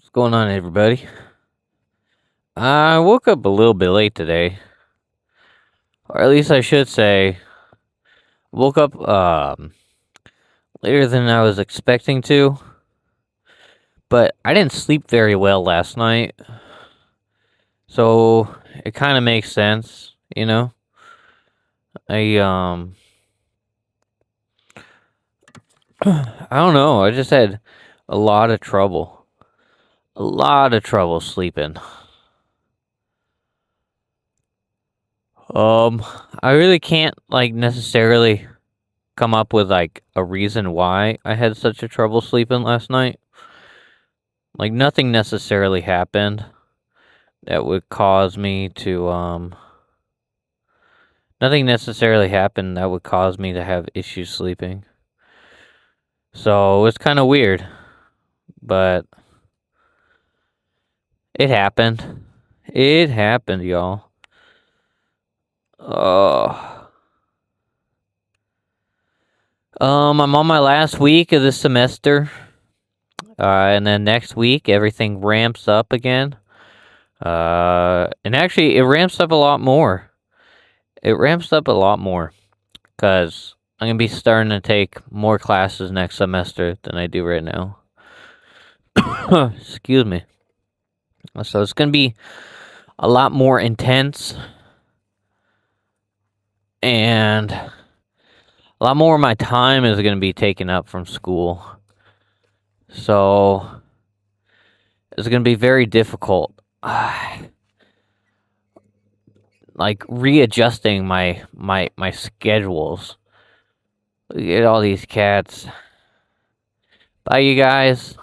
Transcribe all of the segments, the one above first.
What's going on, everybody? I woke up a little bit late today, or at least I should say, woke up later than I was expecting to. But I didn't sleep very well last night, so it kind of makes sense, you know. I I don't know. I just had a lot of trouble sleeping. I really can't necessarily come up with a reason why I had such a trouble sleeping last night. Like nothing necessarily happened that would cause me to nothing necessarily happened that would cause me to have issues sleeping. So it's kind of weird, but it happened. It happened, y'all. I'm on my last week of the semester. And then next week, everything ramps up again. And actually, it ramps up a lot more. Because I'm going to be starting to take more classes next semester than I do right now. Excuse me. So it's going to be a lot more intense. And a lot more of my time is going to be taken up from school. So it's going to be very difficult. Readjusting my schedules. Look at all these cats. Bye, you guys.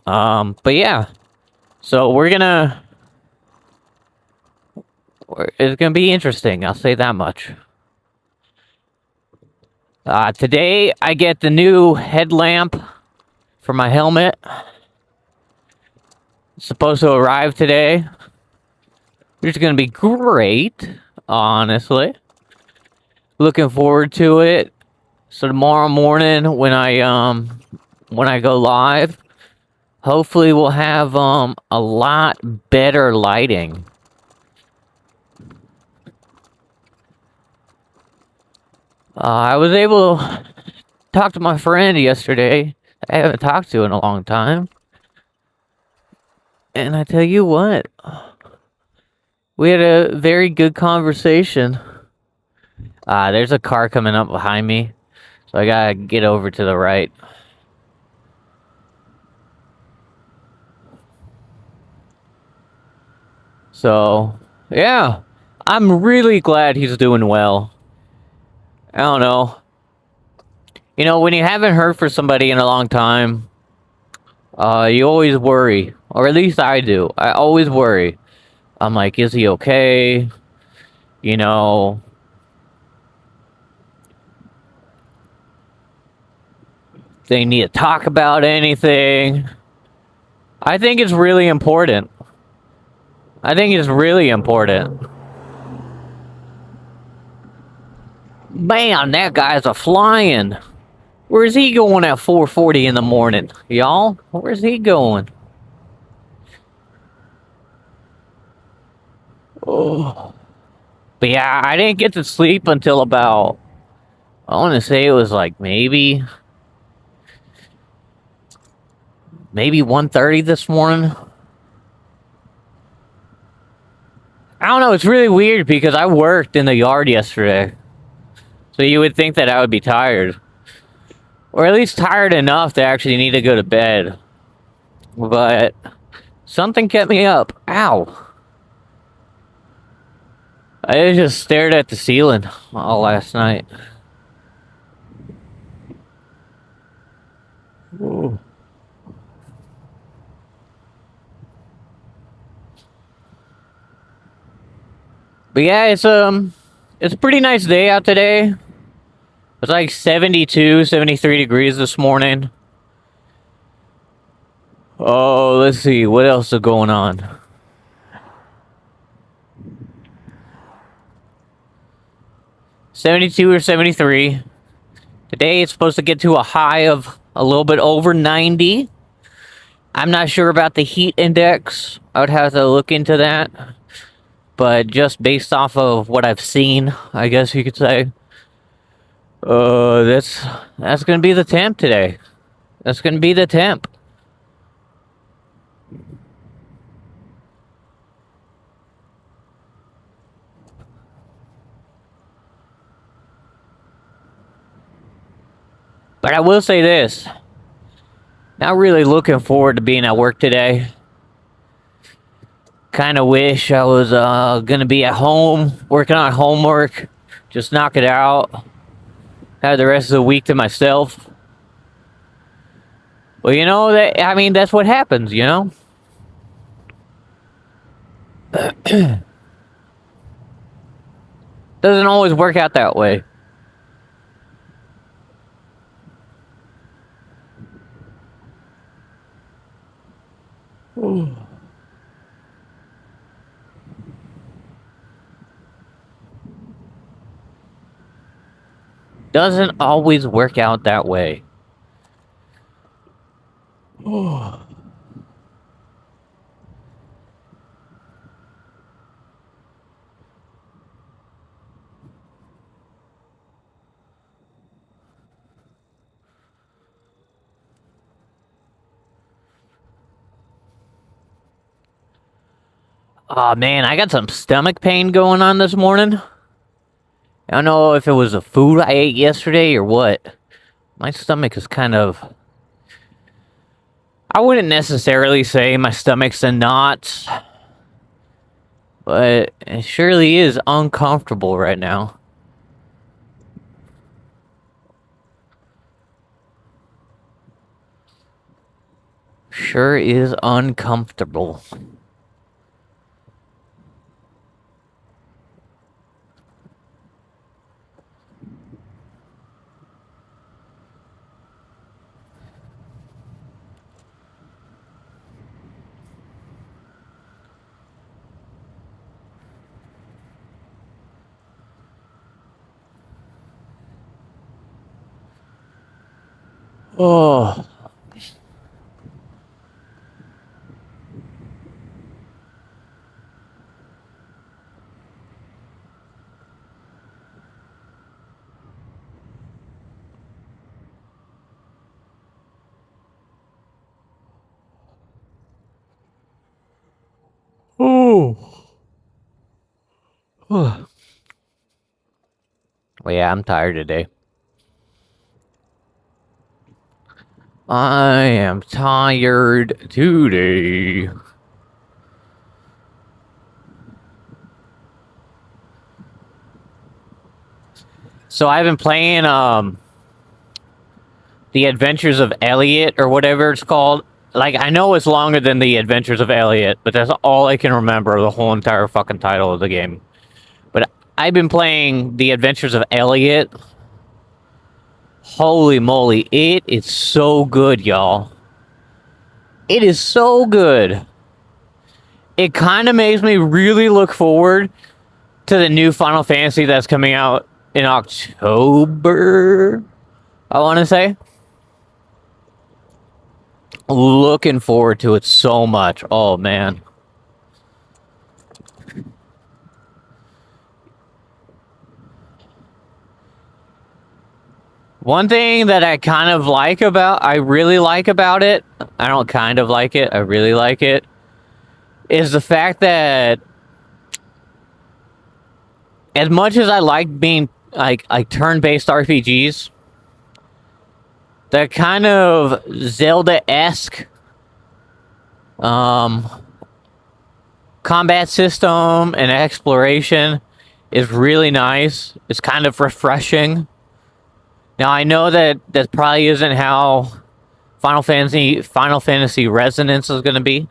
But yeah. So it's gonna be interesting, I'll say that much. Today I get the new headlamp for my helmet. It's supposed to arrive today, which is gonna be great, honestly. Looking forward to it. So tomorrow morning when I go live, hopefully we'll have a lot better lighting. I was able to talk to my friend yesterday. I haven't talked to in a long time. And I tell you what, we had a very good conversation. There's a car coming up behind me, so I gotta get over to the right. So, yeah, I'm really glad he's doing well. I don't know. You know, when you haven't heard from somebody in a long time, you always worry. Or at least I do. I always worry. I'm like, is he okay? You know. They need to talk about anything. I think it's really important. Man, that guy's a flying. Where's he going at 4:40 in the morning, y'all? Where's he going? Oh. But yeah, I didn't get to sleep until about, I want to say it was like maybe 1:30 this morning. I don't know, it's really weird because I worked in the yard yesterday. So you would think that I would be tired. Or at least tired enough to actually need to go to bed. But something kept me up. Ow. I just stared at the ceiling all last night. Ooh. But yeah, it's a pretty nice day out today. It's like 72, 73 degrees this morning. Oh, let's see. What else is going on? 72 or 73. Today it's supposed to get to a high of a little bit over 90. I'm not sure about the heat index. I would have to look into that. But just based off of what I've seen, I guess you could say, that's gonna be the temp today. That's gonna be the temp. But I will say this. Not really looking forward to being at work today. Kind of wish I was gonna be at home, working on homework. Just knock it out. Have the rest of the week to myself. Well, you know, that's what happens, you know? Doesn't always work out that way. Doesn't always work out that way. Oh man, I got some stomach pain going on this morning. I don't know if it was the food I ate yesterday or what. My stomach is kind of... I wouldn't necessarily say my stomach's in knots, but it surely is uncomfortable right now. Sure is uncomfortable. Oh. Oh. Well, yeah, I'm tired today. I am tired today. So I've been playing The Adventures of Elliot or whatever it's called. Like, I know it's longer than The Adventures of Elliot, but that's all I can remember, the whole entire fucking title of the game. But I've been playing The Adventures of Elliot. Holy moly, it is so good, y'all. It is so good. It kind of makes me really look forward to the new Final Fantasy that's coming out in October, I want to say. Looking forward to it so much. Oh, man. One thing that I really like about it, I don't kind of like it, I really like it, is the fact that as much as I like being like turn-based RPGs, the kind of Zelda-esque combat system and exploration is really nice. It's kind of refreshing. Now, I know that probably isn't how Final Fantasy Resonance is going to be,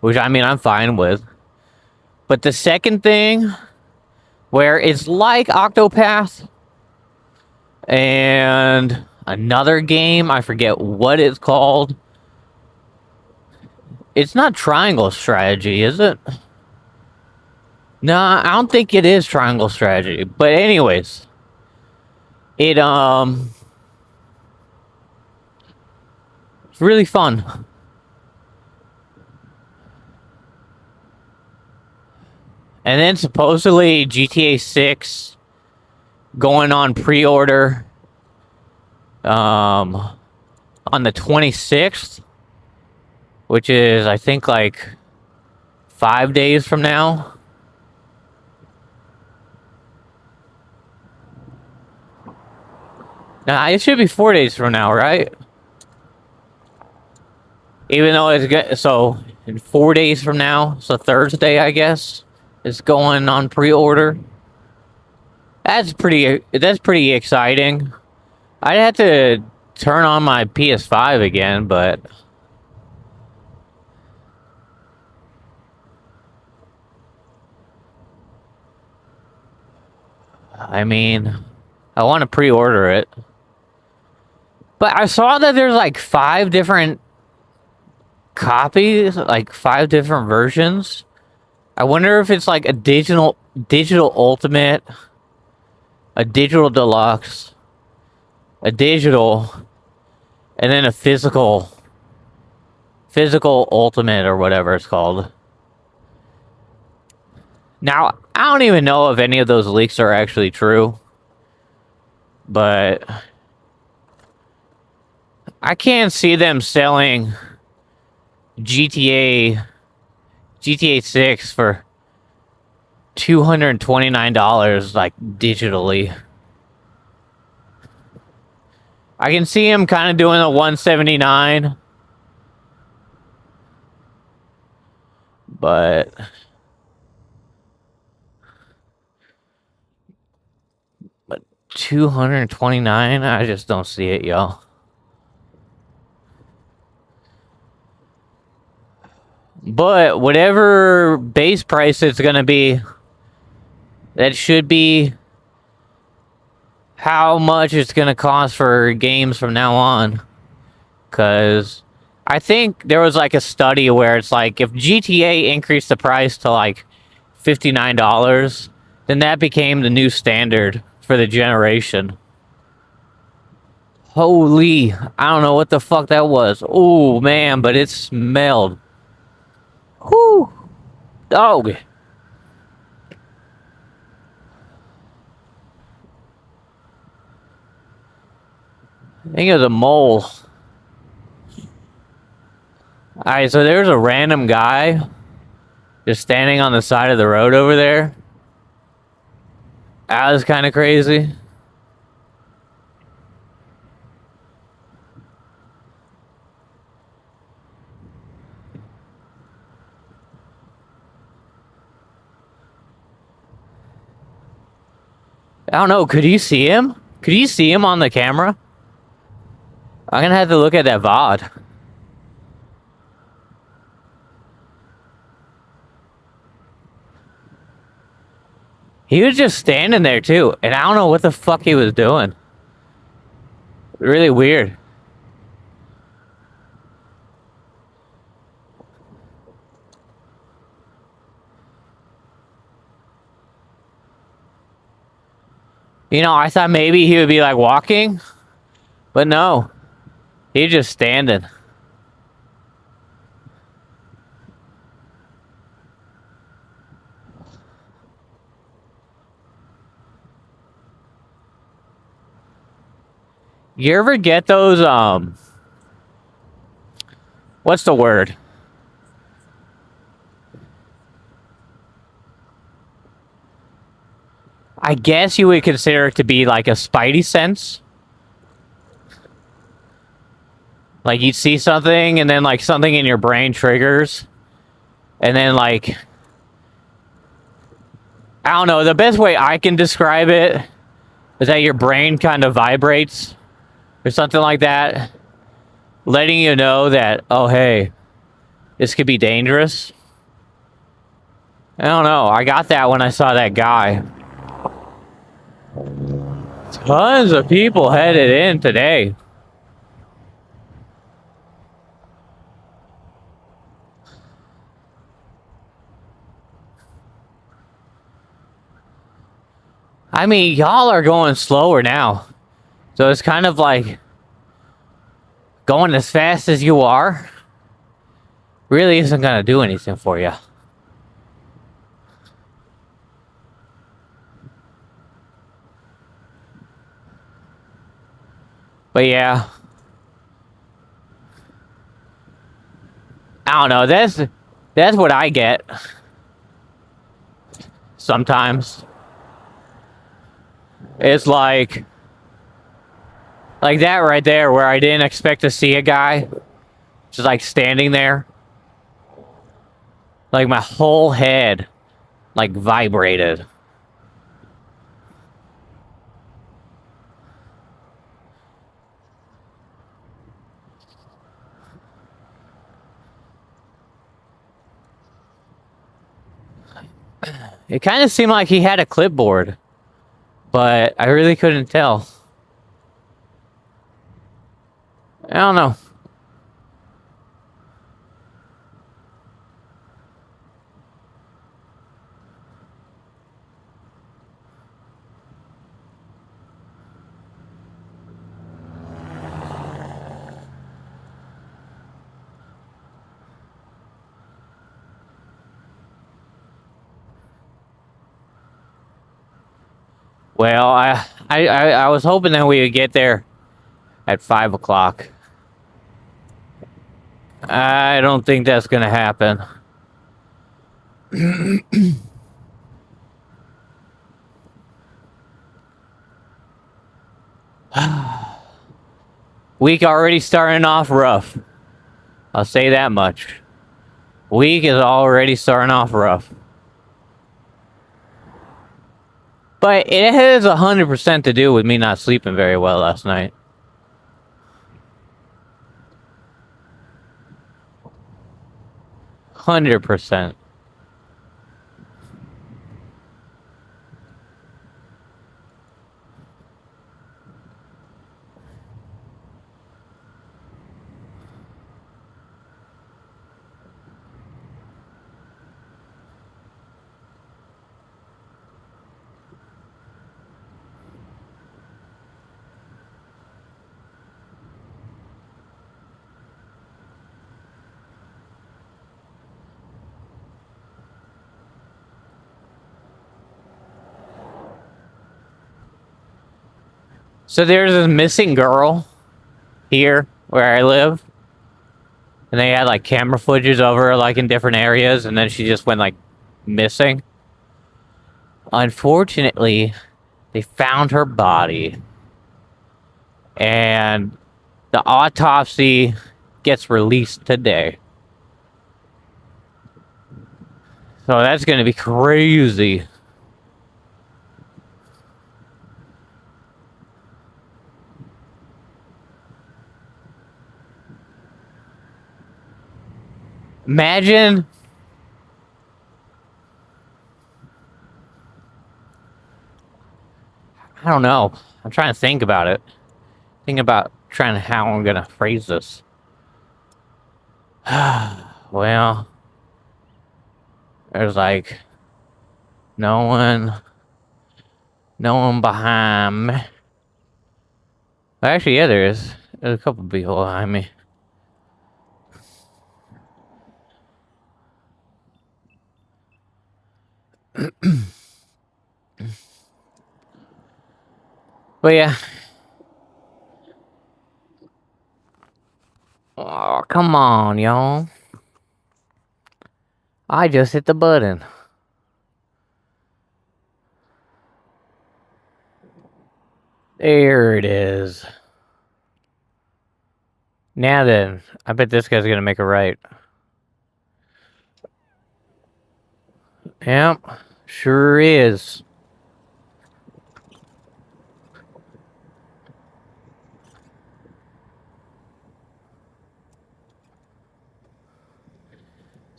which, I mean, I'm fine with. But the second thing, where it's like Octopath and another game, I forget what it's called. It's not Triangle Strategy, is it? No, I don't think it is Triangle Strategy. But anyways, It it's really fun. And then supposedly GTA 6 going on pre-order on the 26th, which is I think like 5 days from now. Now it should be 4 days from now, right? Even though it's good, so in 4 days from now, so Thursday, I guess, is going on pre-order. That's pretty exciting. I'd have to turn on my PS5 again, but I mean, I want to pre-order it. But I saw that there's like 5 different copies, like 5 different versions. I wonder if it's like a digital ultimate, a digital deluxe, a digital, and then a physical ultimate or whatever it's called. Now, I don't even know if any of those leaks are actually true, but I can't see them selling GTA 6 for $229 like digitally. I can see him kind of doing a 179, but but 229, I just don't see it, y'all. But whatever base price it's gonna be, that should be how much it's gonna cost for games from now on. Cause I think there was like a study where it's like if GTA increased the price to like $59, then that became the new standard for the generation. Holy, I don't know what the fuck that was. Oh man, but it smelled. Whew. Dog. I think it was a mole. Alright, so there's a random guy just standing on the side of the road over there. That was kind of crazy. I don't know, could you see him? Could you see him on the camera? I'm gonna have to look at that VOD. He was just standing there too, and I don't know what the fuck he was doing. Really weird. You know, I thought maybe he would be like walking, but no. He's just standing. You ever get those, what's the word? I guess you would consider it to be like a spidey sense. Like you'd see something and then like something in your brain triggers. And then like, I don't know, the best way I can describe it is that your brain kind of vibrates or something like that, letting you know that, oh hey, this could be dangerous. I don't know, I got that when I saw that guy. Tons of people headed in today. I mean, y'all are going slower now. So it's kind of like going as fast as you are really isn't going to do anything for you. But yeah, I don't know. That's what I get sometimes. It's like that right there, where I didn't expect to see a guy just like standing there. Like my whole head like vibrated. It kind of seemed like he had a clipboard, but I really couldn't tell. I don't know. Well, I was hoping that we would get there at 5 o'clock. I don't think that's gonna happen. Week already starting off rough. I'll say that much. Week is already starting off rough. But it has 100% to do with me not sleeping very well last night. %100. So there's a missing girl here where I live. And they had like camera footage of her like in different areas, and then she just went like missing. Unfortunately, they found her body. And the autopsy gets released today. So that's gonna be crazy. Imagine I don't know. I'm trying to think about it. Think about trying to how I'm gonna phrase this. Well, there's like no one behind me. Actually, yeah, there is. There's a couple people behind me. But yeah. Oh, come on, y'all. I just hit the button. There it is. Now then, I bet this guy's gonna make a right. Yep, sure is.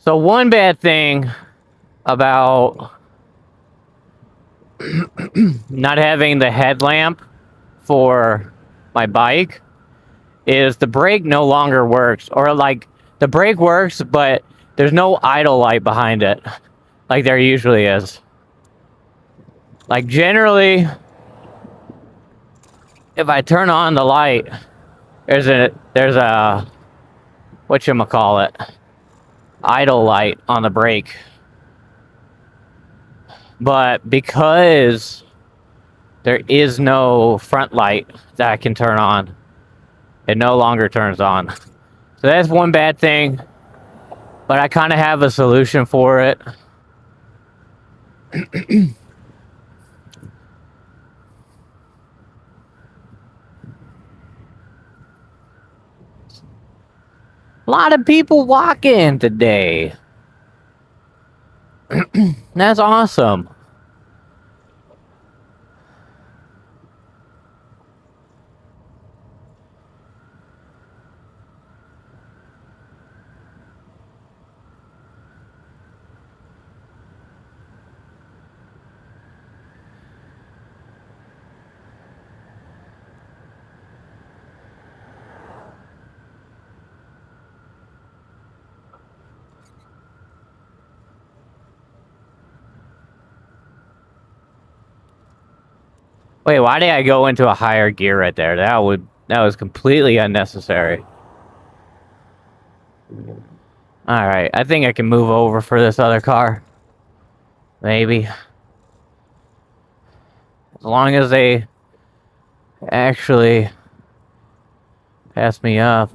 So one bad thing about not having the headlamp for my bike is the brake no longer works. Or like, the brake works, but there's no idle light behind it, like there usually is. Like generally, if I turn on the light, there's a whatchamacallit, idle light on the brake. But because there is no front light that I can turn on, it no longer turns on. So that's one bad thing, but I kind of have a solution for it. A lot of people walking today. That's awesome. Wait, why did I go into a higher gear right there? That was completely unnecessary. Alright, I think I can move over for this other car. Maybe. As long as they actually pass me up.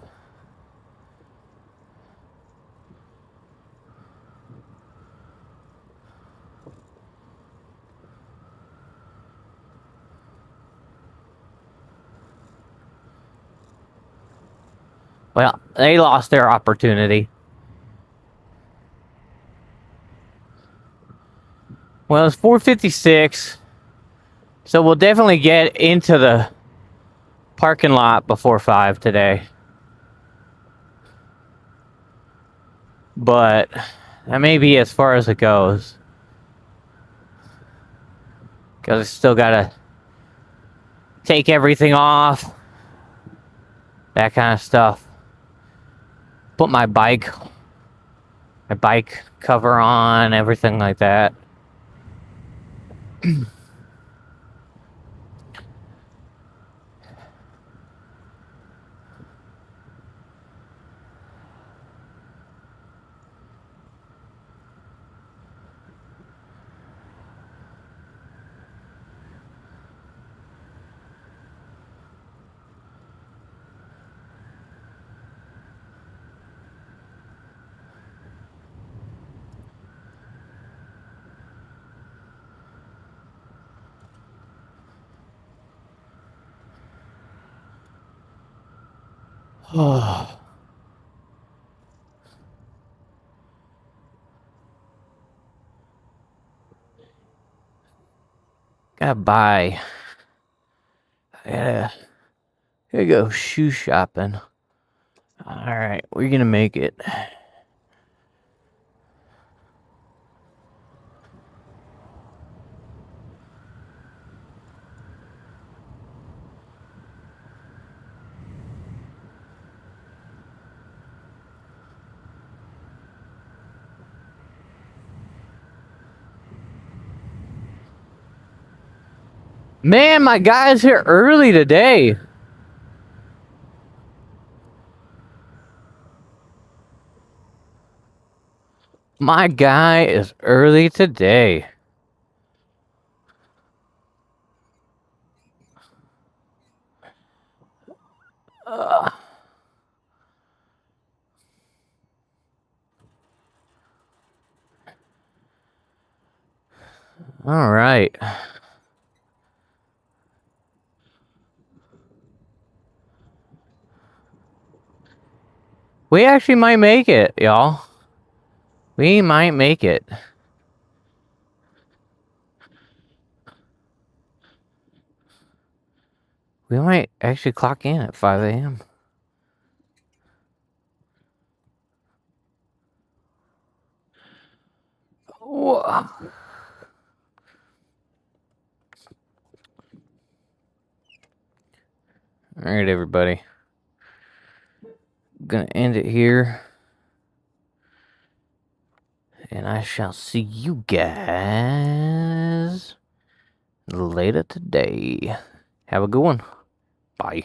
Well, they lost their opportunity. Well, it's 4:56, so we'll definitely get into the parking lot before 5 today. But that may be as far as it goes. Because I still gotta take everything off. That kind of stuff. Put my bike cover on, everything like that. Oh. Gotta buy. Gotta go shoe shopping. Alright, we're gonna make it. Man, my guy's here early today. My guy is early today. All right. We actually might make it, y'all. We might make it. We might actually clock in at 5 a.m. Whoa. Alright, everybody. I'm gonna end it here. And I shall see you guys later today. Have a good one. Bye.